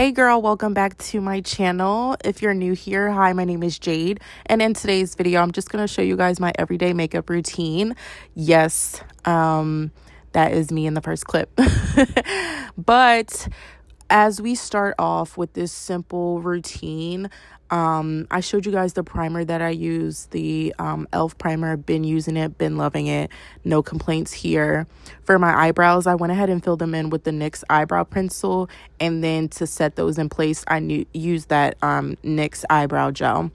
Hey girl, welcome back to my channel. If you're new here, hi, my name is Jade, and in today's video I'm just going to show you guys my everyday makeup routine. Yes, that is me in the first clip. But as we start off with this simple routine, I showed you guys the primer that I use, the e.l.f. primer. Been using it, been loving it, no complaints here. For my eyebrows, I went ahead and filled them in with the NYX eyebrow pencil, and then to set those in place, I used that NYX eyebrow gel.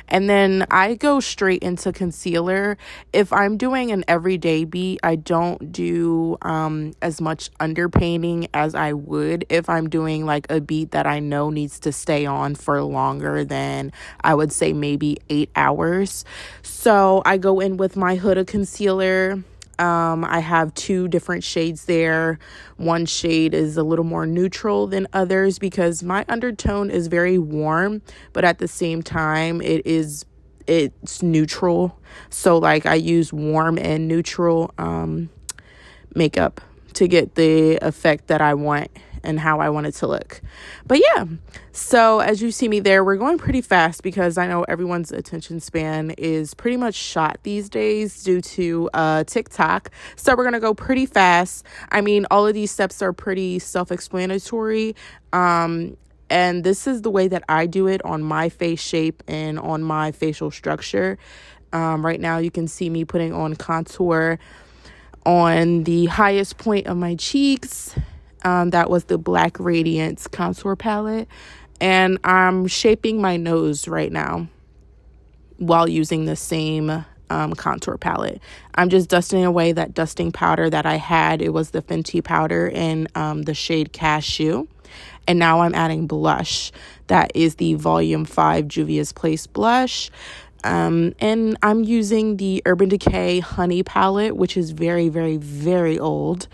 And then I go straight into concealer. If I'm doing an everyday beat, I don't do as much underpainting as I would if I'm doing like a beat that I know needs to stay on for longer than, I would say, maybe 8 hours. So I go in with my Huda concealer. I have two different shades there. One shade is a little more neutral than others because my undertone is very warm, but at the same time it's neutral. So like I use warm and neutral makeup to get the effect that I want and how I want it to look. But yeah, so as you see me there, we're going pretty fast because I know everyone's attention span is pretty much shot these days due to TikTok. So we're gonna go pretty fast. I mean, all of these steps are pretty self-explanatory. And this is the way that I do it on my face shape and on my facial structure. Right now you can see me putting on contour on the highest point of my cheeks. That was the Black Radiance contour palette. And I'm shaping my nose right now while using the same contour palette. I'm just dusting away that dusting powder that I had. It was the Fenty powder in the shade Cashew. And now I'm adding blush. That is the Volume 5 Juvias Place blush. And I'm using the Urban Decay Honey palette, which is very, very, very old.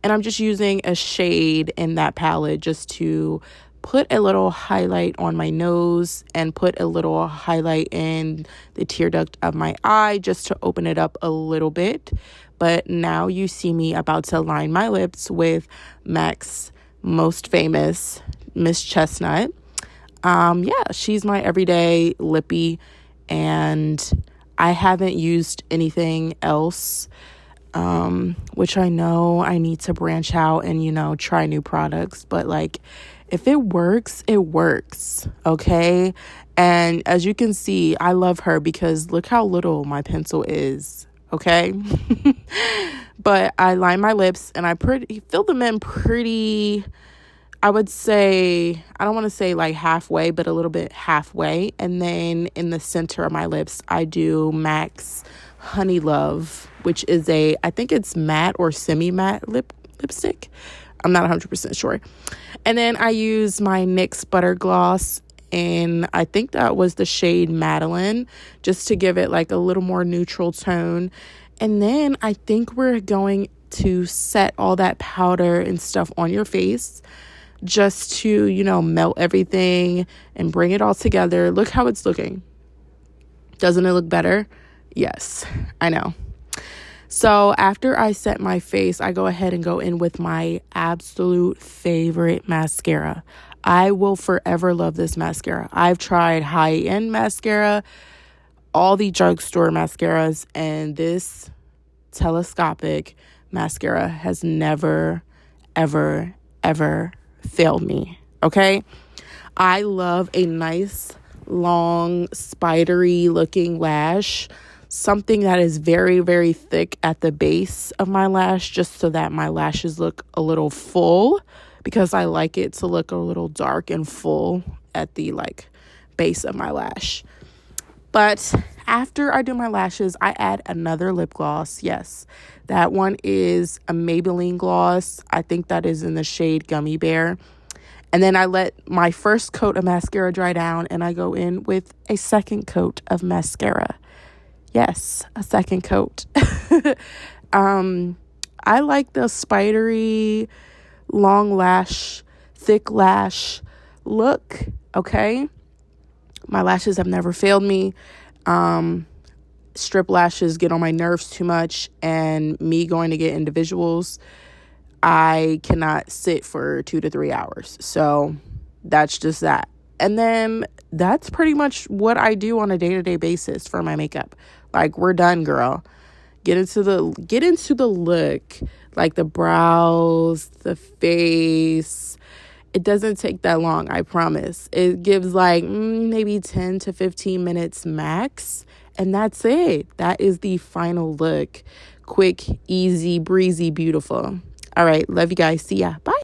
And I'm just using a shade in that palette just to put a little highlight on my nose and put a little highlight in the tear duct of my eye just to open it up a little bit. But now you see me about to line my lips with MAC's most famous Miss Chestnut. Yeah, she's my everyday lippy, and I haven't used anything else. Which I know I need to branch out and, you know, try new products. But like, if it works, it works. Okay. And as you can see, I love her because look how little my pencil is. Okay. But I line my lips and I fill them in pretty, I would say, I don't want to say like halfway, but a little bit halfway. And then in the center of my lips, I do MAC's Honeylove, which is I think it's matte or semi-matte lipstick. I'm not 100% sure. And then I use my NYX Butter Gloss, and I think that was the shade Madeline, just to give it like a little more neutral tone. And then I think we're going to set all that powder and stuff on your face just to, you know, melt everything and bring it all together. Look how it's looking. Doesn't it look better? Yes, I know. So after I set my face, I go ahead and go in with my absolute favorite mascara. I will forever love this mascara. I've tried high-end mascara, all the drugstore mascaras, and this telescopic mascara has never, ever, ever failed me, okay? I love a nice, long, spidery looking lash. Something that is very, very thick at the base of my lash, just so that my lashes look a little full, because I like it to look a little dark and full at the like base of my lash. But after I do my lashes, I add another lip gloss. Yes, that one is a Maybelline gloss. I think that is in the shade Gummy Bear. And then I let my first coat of mascara dry down, and I go in with a second coat of mascara. Yes, a second coat. I like the spidery, long lash, thick lash look, okay? My lashes have never failed me. Strip lashes get on my nerves too much, and me going to get individuals, I cannot sit for 2 to 3 hours. So That's just that. And then that's pretty much what I do on a day-to-day basis for my makeup. Like, we're done, girl. Get into the look, like the brows, the face. It doesn't take that long, I promise. It gives like maybe 10 to 15 minutes max, and that's it. That is the final look. Quick, easy, breezy, beautiful. All right, love you guys. See ya. Bye.